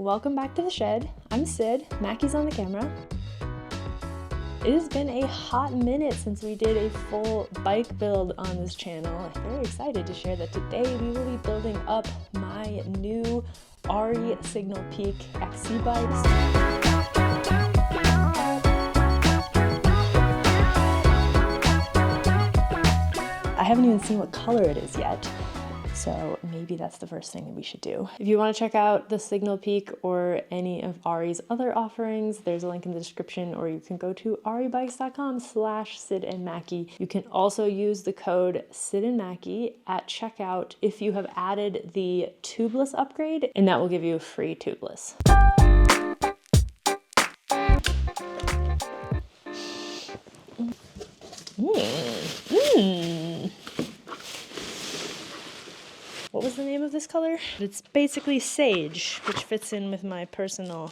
welcome back to the shed. I'm Syd, Mackie's on the camera. It has been a hot minute since we did a full bike build on this channel. I'm very excited to share that today we will be building up my new Ari Signal Peak XC bikes. I haven't even seen what color it is yet, so maybe that's the first thing that we should do. If you want to check out the Signal Peak or any of Ari's other offerings, there's a link in the description, or you can go to aribikes.com/Syd and Mackie. You can also use the code Syd and Mackie at checkout if you have added the tubeless upgrade, and that will give you a free tubeless. What was the name of this color? It's basically sage, which fits in with my personal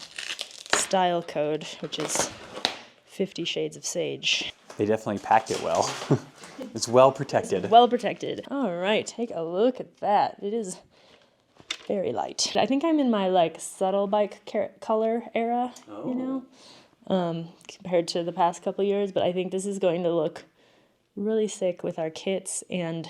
style code, which is 50 shades of sage. They definitely packed it well. It's well protected. It's well protected. All right, take a look at that. It is very light. I think I'm in my like subtle bike color era, you know, compared to the past couple years, but I think this is going to look really sick with our kits, and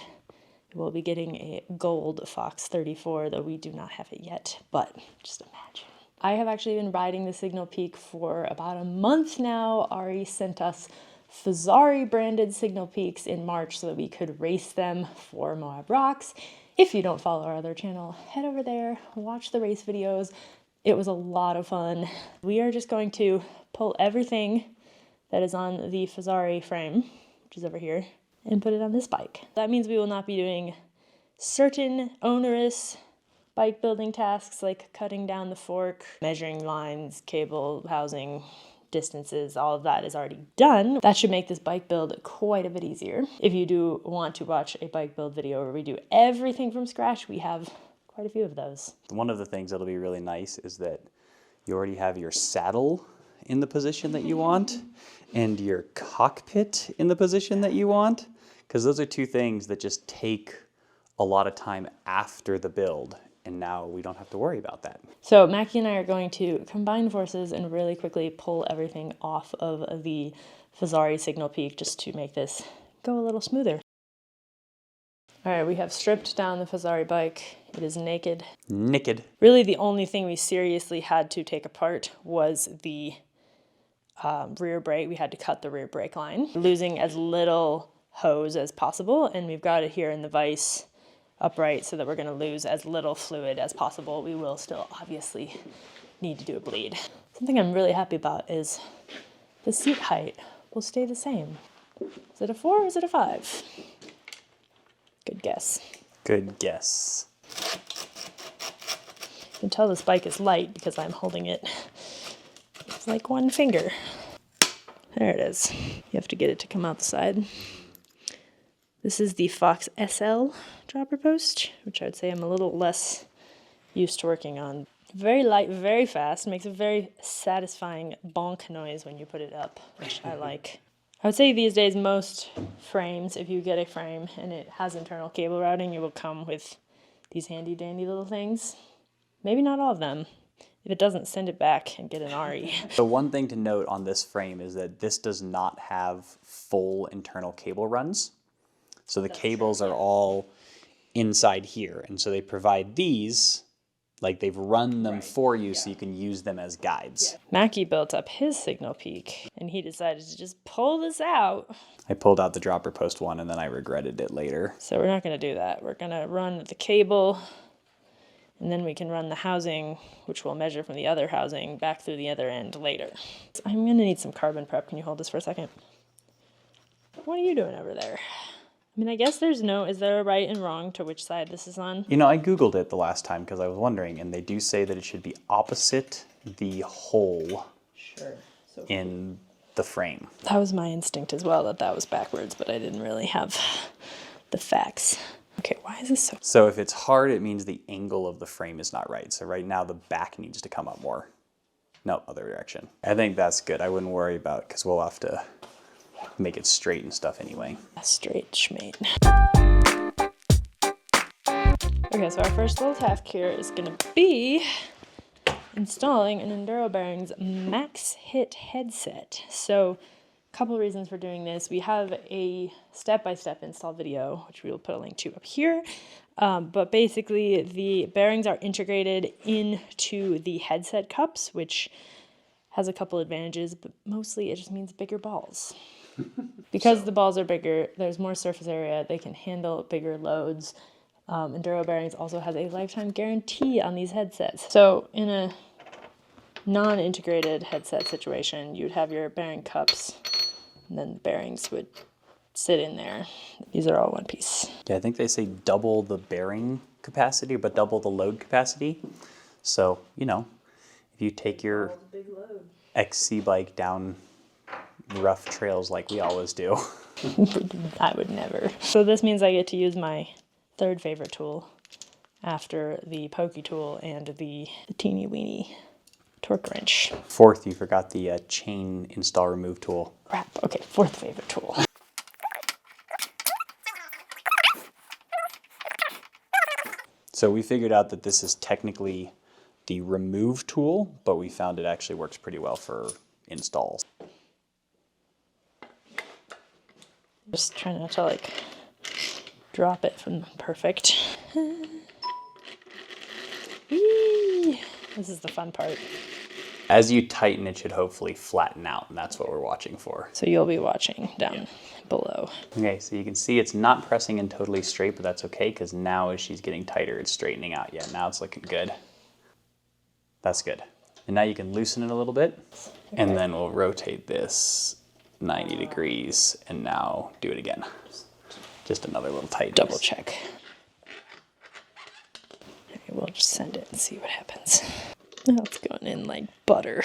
we'll be getting a gold Fox 34, though we do not have it yet, but just imagine. I have actually been riding the Signal Peak for about a month now. Ari sent us Fazari branded Signal Peaks in March so that we could race them for Moab Rocks. If you don't follow our other channel, head over there, watch the race videos. It was a lot of fun. We are just going to pull everything that is on the Fazari frame, which is over here, and put it on this bike. That means we will not be doing certain onerous bike building tasks like cutting down the fork, measuring lines, cable, housing, distances. All of that is already done. That should make this bike build quite a bit easier. If you do want to watch a bike build video where we do everything from scratch, we have quite a few of those. One of the things that'll be really nice is that you already have your saddle in the position that you want and your cockpit in the position that you want, because those are two things that just take a lot of time after the build, and now we don't have to worry about that. So Mackie and I are going to combine forces and really quickly pull everything off of the Fazari Signal Peak just to make this go a little smoother. All right, we have stripped down the Fazari bike. It is naked. Naked. Really, the only thing we seriously had to take apart was the rear brake. We had to cut the rear brake line, losing as little hose as possible, and we've got it here in the vise upright so that we're going to lose as little fluid as possible. We will still obviously need to do a bleed. Something I'm really happy about is the seat height will stay the same. Is it a 4 or is it a 5? Good guess. Good guess. You can tell this bike is light because I'm holding it. It's like one finger. There it is. You have to get it to come out the side. This is the Fox SL dropper post, which I'd say I'm a little less used to working on. Very light, very fast, makes a very satisfying bonk noise when you put it up, which I like. I would say these days most frames, if you get a frame and it has internal cable routing, it will come with these handy dandy little things. Maybe not all of them. If it doesn't, send it back and get an Ari. The one thing to note on this frame is that this does not have full internal cable runs. So the cables are all inside here. And so they provide these, like they've run them for you so you can use them as guides. Mackie built up his Signal Peak and he decided to just pull this out. I pulled out the dropper post one and then I regretted it later. So we're not going to do that. We're going to run the cable, and then we can run the housing, which we'll measure from the other housing, back through the other end later. I'm going to need some carbon prep. Can you hold this for a second? What are you doing over there? I mean, I guess is there a right and wrong to which side this is on? You know, I Googled it the last time because I was wondering, and they do say that it should be opposite the hole in the frame. That was my instinct as well, that was backwards, but I didn't really have the facts. Okay, why is this so? So if it's hard, it means the angle of the frame is not right. So right now the back needs to come up more. No, other direction. I think that's good. I wouldn't worry about it because we'll have to make it straight and stuff anyway. Straight schmate. Okay, so our first little task here is gonna be installing an Enduro Bearings MaxHit headset. So a couple of reasons for doing this. We have a step-by-step install video, which we will put a link to up here. But basically the bearings are integrated into the headset cups, which has a couple advantages, but mostly it just means bigger balls. Because the balls are bigger, there's more surface area, they can handle bigger loads. Enduro Bearings also has a lifetime guarantee on these headsets. So in a non-integrated headset situation, you'd have your bearing cups, and then the bearings would sit in there. These are all one piece. Yeah, I think they say double the bearing capacity, but double the load capacity. So, you know, if you take your XC bike down rough trails like we always do. I would never. So this means I get to use my third favorite tool after the pokey tool and the teeny weeny torque wrench. Fourth, you forgot the chain install remove tool. Crap. Okay, fourth favorite tool. So we figured out that this is technically the remove tool, but we found it actually works pretty well for installs. Just trying not to like drop it from perfect. Whee! This is the fun part. As you tighten, it should hopefully flatten out, and that's what we're watching for. So you'll be watching down below. Okay, so you can see it's not pressing in totally straight, but that's okay, because now as she's getting tighter, it's straightening out. Yeah, now it's looking good. That's good. And now you can loosen it a little bit, and then we'll rotate this 90 degrees, and now do it again. Just another little tighten. Double check. Okay, we'll just send it and see what happens. Now it's going in like butter.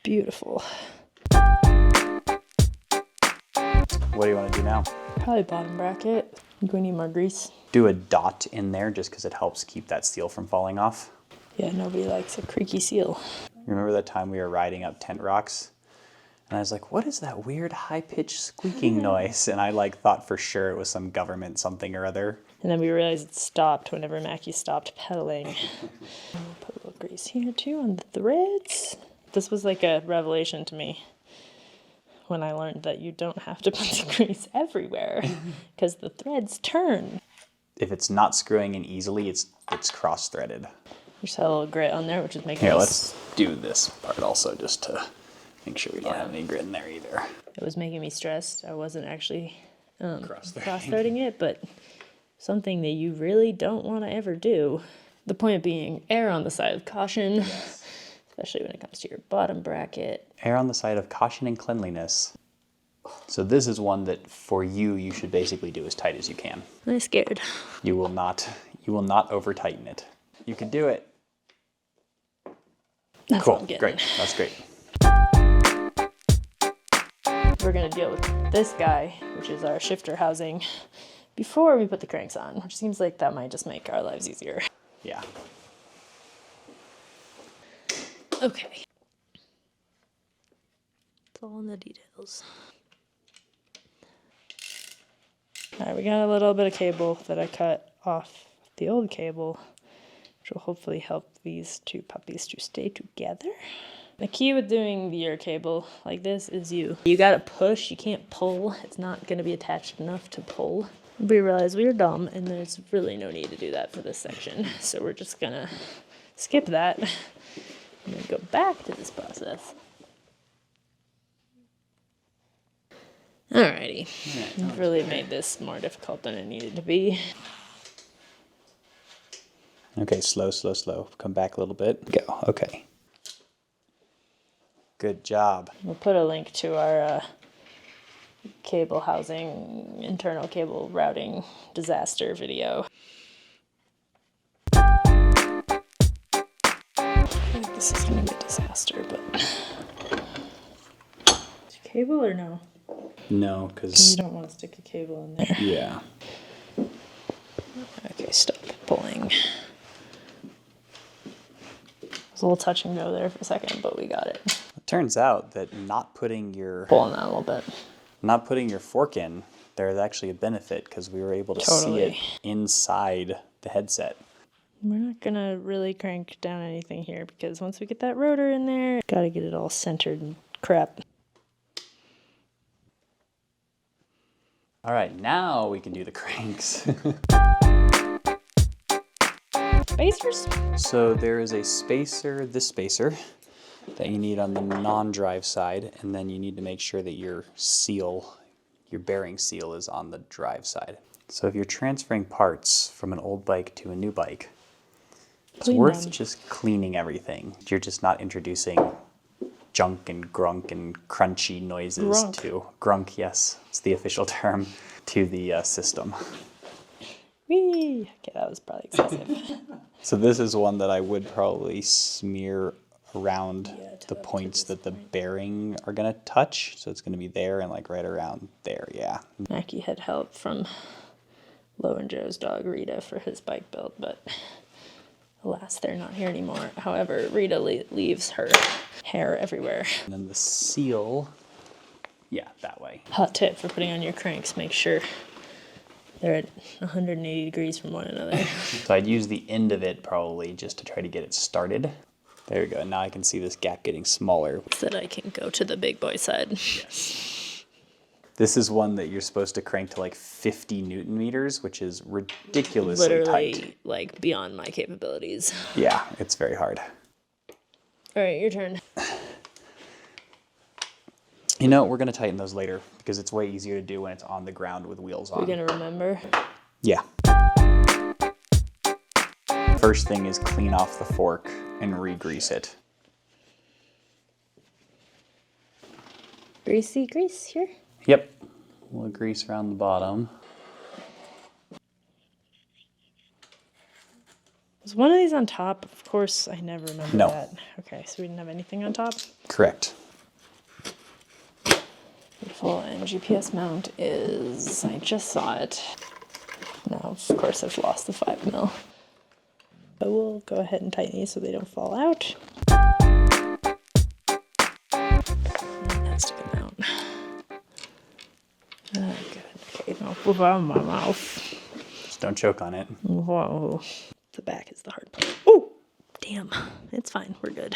Beautiful. What do you want to do now? Probably bottom bracket. Do we need more grease? Do a dot in there just because it helps keep that steel from falling off. Yeah, nobody likes a creaky seal. Remember that time we were riding up tent rocks? And I was like, what is that weird high-pitched squeaking noise? And I like thought for sure it was some government something or other. And then we realized it stopped whenever Mackie stopped pedaling. We'll put a little grease here too on the threads. This was like a revelation to me when I learned that you don't have to put the grease everywhere because the threads turn. If it's not screwing in easily, it's cross-threaded. Just had a little grit on there, which is making Here, let's do this part also just to make sure we don't have any grit in there either. It was making me stressed. I wasn't actually cross-threading it, but something that you really don't want to ever do. The point being, err on the side of caution, especially when it comes to your bottom bracket. Err on the side of caution and cleanliness. So this is one that for you should basically do as tight as you can. I'm scared. You will not over tighten it. You can do it. That's Cool, what I'm getting. great, that's great. We're gonna deal with this guy, which is our shifter housing, before we put the cranks on, which seems like that might just make our lives easier. Yeah. Okay. It's all in the details. All right, we got a little bit of cable that I cut off the old cable, which will hopefully help these two puppies to stay together. The key with doing your cable like this is you gotta push, you can't pull. It's not gonna be attached enough to pull. We realized we were dumb and there's really no need to do that for this section. So we're just gonna skip that and then go back to this process. Alrighty, I've really made this more difficult than it needed to be. Okay, slow. Come back a little bit. Go, okay. Good job. We'll put a link to our cable housing, internal cable routing disaster video. I think this is going to be a disaster, but... Cable or no? No, because... You don't want to stick a cable in there. Yeah. Okay, stop pulling. It was a little touch and go there for a second, but we got it. It turns out that not putting your Pulling that a little bit. Not putting your fork in, there's actually a benefit because we were able to see it inside the headset. We're not gonna really crank down anything here because once we get that rotor in there, gotta get it all centered and crap. All right, now we can do the cranks. Spacers? So there is a spacer, this spacer, that you need on the non-drive side, and then you need to make sure that your seal, your bearing seal is on the drive side. So if you're transferring parts from an old bike to a new bike, it's worth just cleaning everything. You're just not introducing junk and grunk and crunchy noises to grunk, yes, it's the official term, to the system. Whee! Okay, that was probably excessive. So this is one that I would probably smear around the points that the bearing are gonna touch. So it's gonna be there and like right around there, yeah. Mackie had help from Lo and Joe's dog Rita for his bike build, but alas, they're not here anymore. However, Rita leaves her hair everywhere. And then the seal, yeah, that way. Hot tip for putting on your cranks, make sure they're at 180 degrees from one another. So I'd use the end of it probably just to try to get it started. There we go. Now I can see this gap getting smaller. So that I can go to the big boy side. Yes. This is one that you're supposed to crank to like 50 Newton meters, which is ridiculously Literally, tight. like, beyond my capabilities. Yeah, it's very hard. All right, your turn. You know, we're going to tighten those later because it's way easier to do when it's on the ground with wheels on. You're going to remember? Yeah. First thing is clean off the fork and re-grease it. Greasy grease here? Yep. We'll grease around the bottom. Was one of these on top? Of course, I never remember No. that. Okay, so we didn't have anything on top? Correct. Beautiful, and GPS mount is, I just saw it. Now, of course, I've lost the 5 mil. But we'll go ahead and tighten these so they don't fall out. That has to come out. Good. Okay, now put it on my mouth. Just don't choke on it. Whoa. The back is the hard part. Oh, damn. It's fine. We're good.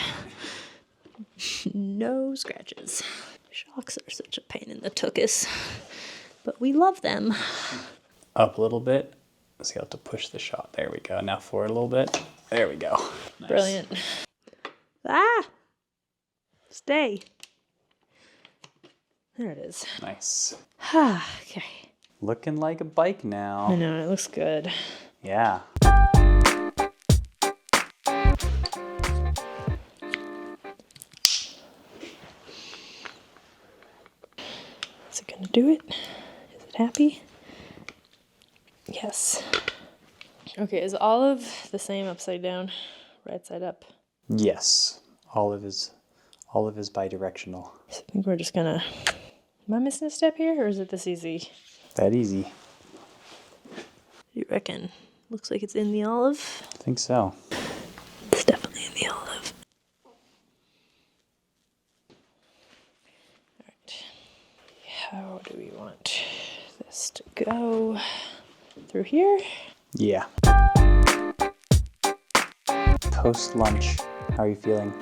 No scratches. Shocks are such a pain in the tuchus, but we love them. Up a little bit. So you have to push the shot. There we go. Now forward a little bit. There we go. Nice. Brilliant. Ah! Stay. There it is. Nice. Okay. Looking like a bike now. I know, it looks good. Yeah. Is it gonna do it? Is it happy? Yes. Okay, is olive the same upside down, right side up? Yes. Olive is bidirectional. So I think we're just gonna... Am I missing a step here, or is it this easy? That easy. You reckon? Looks like it's in the olive. I think so. It's definitely in the olive. Alright. How do we want this to go? Through here? Yeah. Post lunch. How are you feeling?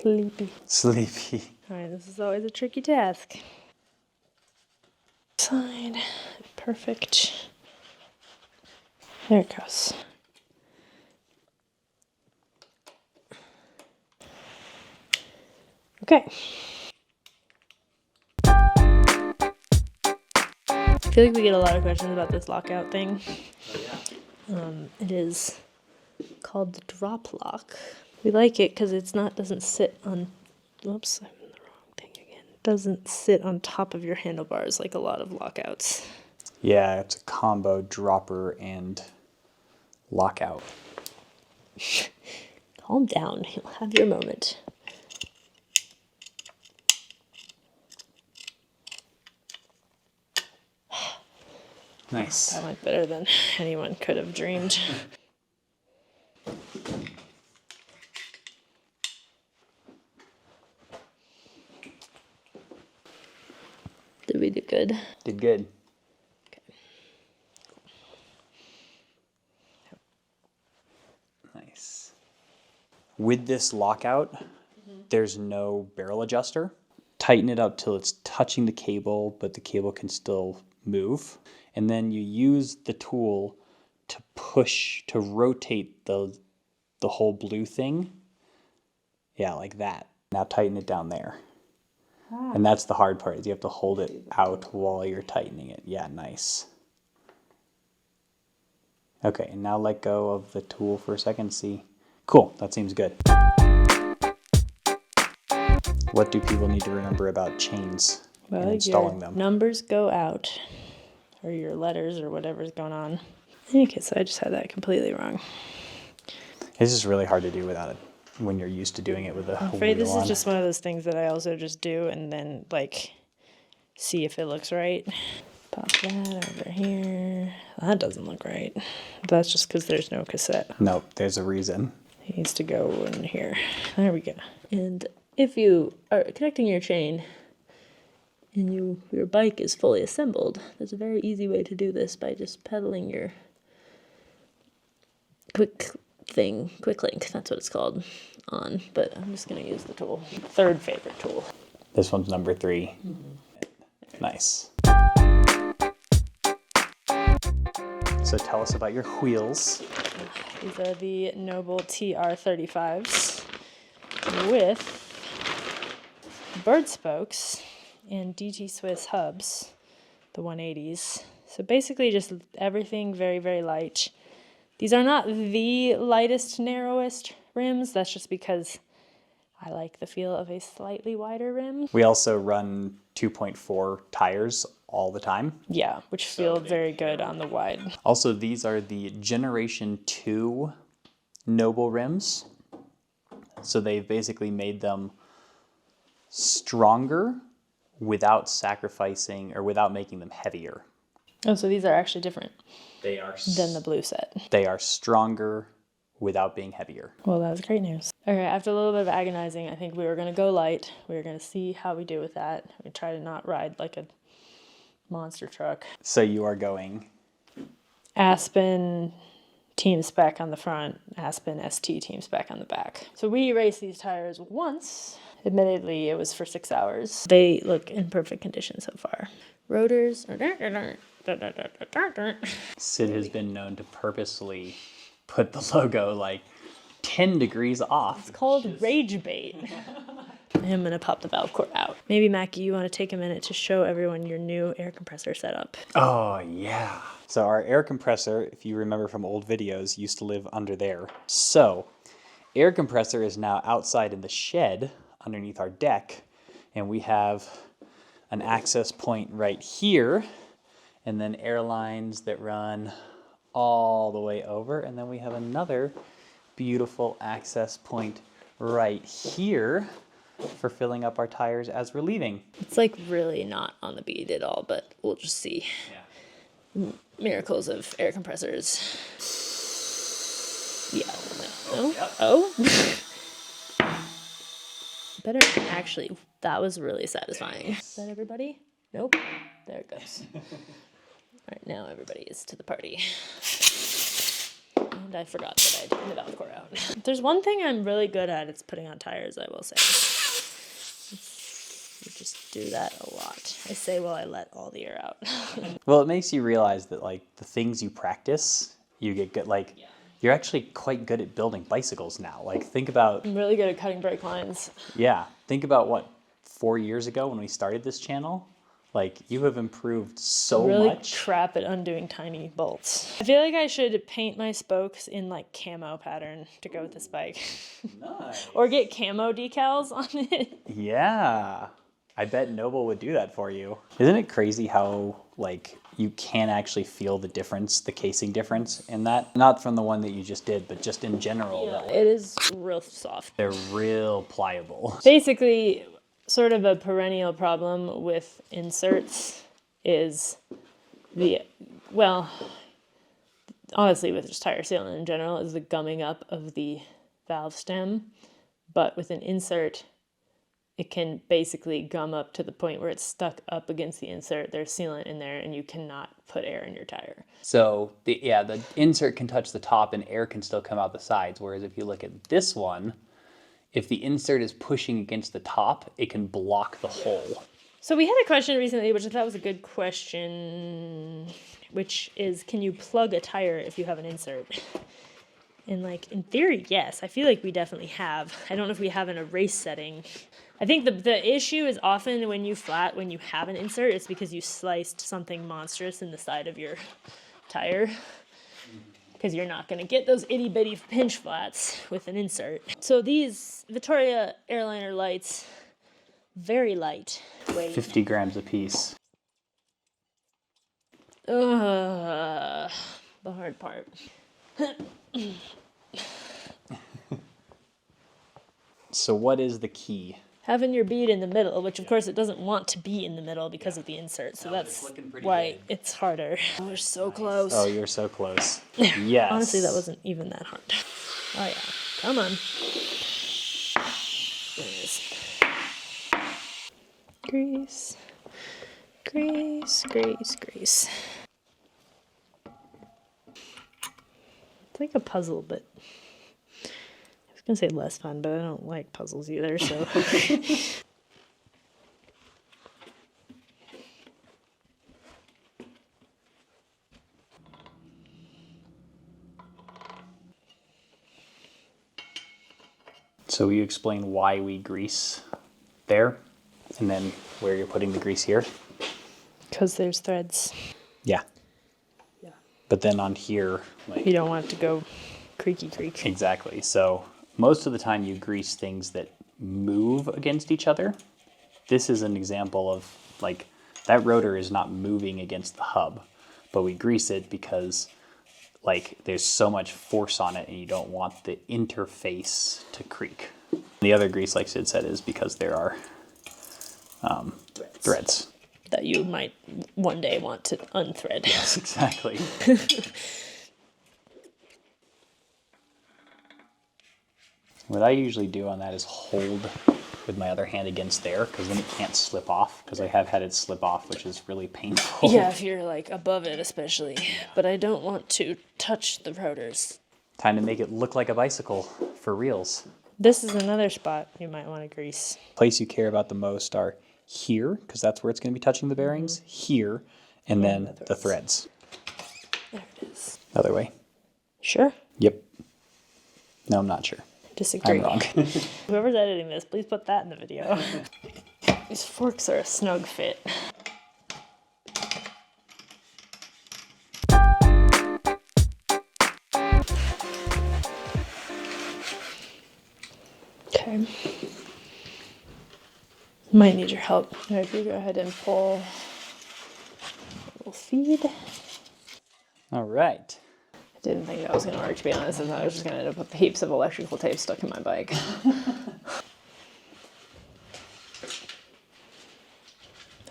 Sleepy. Sleepy. Alright, this is always a tricky task. Side. Perfect. There it goes. Okay. I feel like we get a lot of questions about this lockout thing. Oh, yeah. It is called the DropLock. We like it because doesn't sit on, whoops, I'm in the wrong thing again. It doesn't sit on top of your handlebars like a lot of lockouts. Yeah, it's a combo dropper and lockout. Calm down, you'll have your moment. Nice. That went better than anyone could have dreamed. Did we do good? Did good. Okay. With this lockout, there's no barrel adjuster. Tighten it up till it's touching the cable, but the cable can still move. And then you use the tool to push, to rotate the whole blue thing. Yeah, like that. Now tighten it down there. And that's the hard part, is you have to hold it out while you're tightening it. Yeah, nice. Okay, and now let go of the tool for a second. See. Cool, that seems good. What do people need to remember about chains and installing them? Numbers go out, or your letters, or whatever's going on. Okay, so I just had that completely wrong. It's just really hard to do without it when you're used to doing it with a I'm afraid wheel this on. is just one of those things that I also just do and then like see if it looks right. Pop that over here. That doesn't look right. That's just because there's no cassette. Nope, there's a reason. It needs to go in here. There we go. And if you are connecting your chain and your bike is fully assembled, there's a very easy way to do this by just pedaling your quick link, that's what it's called, on. But I'm just going to use the tool. Third favorite tool. This one's number 3. Nice. So tell us about your wheels. These are the Noble TR35s with bird spokes and DT Swiss hubs, the 180s. So basically just everything very, very light. These are not the lightest, narrowest rims. That's just because I like the feel of a slightly wider rim. We also run 2.4 tires all the time. Yeah, which feel very good on the wide. Also, these are the Generation 2 Noble rims. So they've basically made them stronger without sacrificing or without making them heavier. Oh, so these are actually different They are than the blue set. They are stronger without being heavier. Well, that was great news. Okay, after a little bit of agonizing, I think we were going to go light. We were going to see how we do with that. We try to not ride like a monster truck. So you are going Aspen team spec on the front, Aspen ST team spec on the back. So we raced these tires once. Admittedly, it was for 6 hours. They look in perfect condition so far. Rotors. Syd has been known to purposely put the logo like 10 degrees off. It's called rage bait. I'm gonna pop the valve core out. Maybe Mackie, you want to take a minute to show everyone your new air compressor setup. Oh yeah. So our air compressor, if you remember from old videos, used to live under there. So air compressor is now outside in the shed underneath our deck, and we have an access point right here, and then air lines that run all the way over, and then we have another beautiful access point right here for filling up our tires as we're leaving. It's like really not on the bead at all, but we'll just see. Yeah. Miracles of air compressors. Yeah. No. Yep. Oh. Better actually. That was really satisfying. Is that everybody? Nope. There it goes. All right, now everybody is to the party. And I forgot that I took the valve core out. If there's one thing I'm really good at, it's putting on tires, I will say. We just do that a lot. I say while I let all the air out. Well, it makes you realize that like the things you practice, you get good. Like you're actually quite good at building bicycles now. Like think about. I'm really good at cutting brake lines. Yeah, think about what 4 years ago when we started this channel. Like you have improved so really much. Crap at undoing tiny bolts. I feel like I should paint my spokes in like camo pattern to go with this bike. Nice. Or get camo decals on it. Yeah, I bet Noble would do that for you. Isn't it crazy how like you can actually feel the difference, the casing difference in that? Not from the one that you just did, but just in general. Yeah, it is real soft. They're real pliable. Basically, sort of a perennial problem with inserts is honestly with just tire sealant in general, is the gumming up of the valve stem. But with an insert, it can basically gum up to the point where it's stuck up against the insert. There's sealant in there and you cannot put air in your tire. So the insert can touch the top and air can still come out the sides. Whereas if you look at this one, if the insert is pushing against the top, it can block the hole. So we had a question recently, which I thought was a good question, which is, can you plug a tire if you have an insert? And like, in theory, yes. I feel like we definitely have. I don't know if we have in a race setting. I think the issue is often when you have an insert, it's because you sliced something monstrous in the side of your tire. Because you're not going to get those itty bitty pinch flats with an insert. So these Vittoria Airliner Lights, very light weight. 50 grams a piece. The hard part. So what is the key? Having your bead in the middle, which of course it doesn't want to be in the middle because of the insert, so that's why it's harder. Oh, we're so close. Oh, you're so close. Yes. Honestly, that wasn't even that hard. Oh yeah, come on. There it is. Grease, grease, grease, grease. It's like a puzzle, but I was gonna say less fun, but I don't like puzzles either, so. So you explain why we grease there, and then where you're putting the grease here? Because there's threads. Yeah. Yeah. But then on here, like... You don't want it to go creaky creak. Exactly. So most of the time you grease things that move against each other. This is an example of, like, that rotor is not moving against the hub, but we grease it because, like, there's so much force on it and you don't want the interface to creak. The other grease, like Syd said, is because there are threads. That you might one day want to unthread. Yes, exactly. What I usually do on that is hold with my other hand against there, because then it can't slip off, because I have had it slip off, which is really painful. Yeah, if you're like above it especially. But I don't want to touch the rotors. Time to make it look like a bicycle for reals. This is another spot you might want to grease. Place you care about the most are here, because that's where it's going to be touching the bearings, here, and then the threads. There it is. Other way. Sure? Yep. No, I'm not sure. Disagree. I'm wrong. Whoever's editing this, please put that in the video. These forks are a snug fit. Okay. Might need your help. Now, if you go ahead and pull a little feed. All right. I didn't think that was going to work, to be honest. I thought I was just going to end up with heaps of electrical tape stuck in my bike.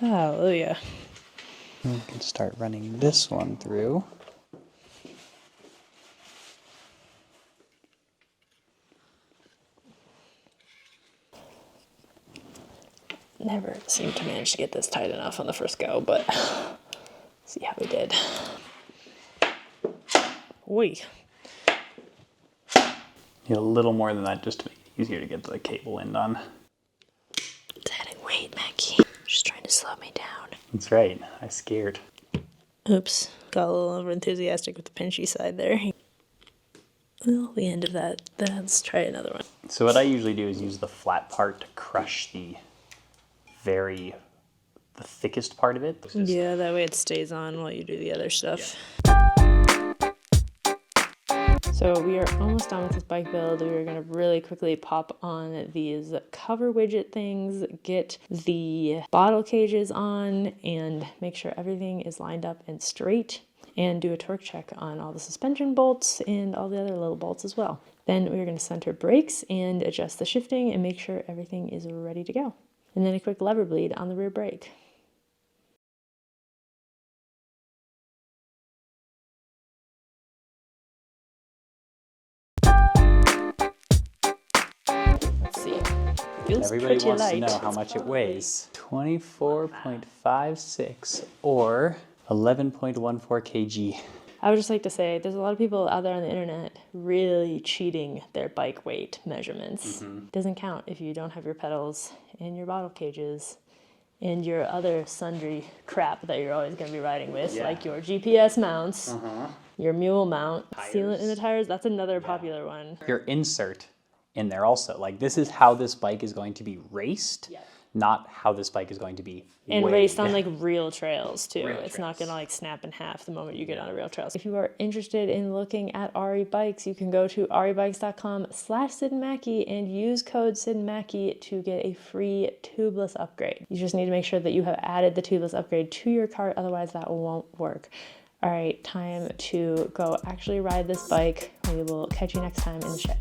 Hallelujah. We can start running this one through. Never seemed to manage to get this tight enough on the first go, but see how we did. Oi. Need a little more than that just to make it easier to get the cable end on. It's adding weight, Maggie. Just trying to slow me down. That's right. I scared. Oops. Got a little over enthusiastic with the pinchy side there. Well, the end of that. Let's try another one. So what I usually do is use the flat part to crush the thickest part of it. Yeah, that way it stays on while you do the other stuff. Yeah. So we are almost done with this bike build. We are going to really quickly pop on these cover widget things, get the bottle cages on, and make sure everything is lined up and straight, and do a torque check on all the suspension bolts and all the other little bolts as well. Then we're going to center brakes and adjust the shifting and make sure everything is ready to go. And then a quick lever bleed on the rear brake. Let's see. Feels Everybody pretty wants light. to know how much it weighs. 24.56 or 11.14 kg. I would just like to say there's a lot of people out there on the internet really cheating their bike weight measurements. It doesn't count if you don't have your pedals and your bottle cages and your other sundry crap that you're always going to be riding with, like your GPS mounts, your mule mount, sealant in the tires. That's another popular one. Your insert in there also. Like, this is how this bike is going to be raced, not how this bike is going to be and weighed. raced on like real trails too. Real it's trails. not gonna like snap in half the moment you get on a real trail. If you are interested in looking at Ari bikes, you can go to aribikes.com/SydMackey and use code SydMackey to get a free tubeless upgrade. You just need to make sure that you have added the tubeless upgrade to your cart, otherwise that won't work. All right, time to go actually ride this bike. We will catch you next time in the shed.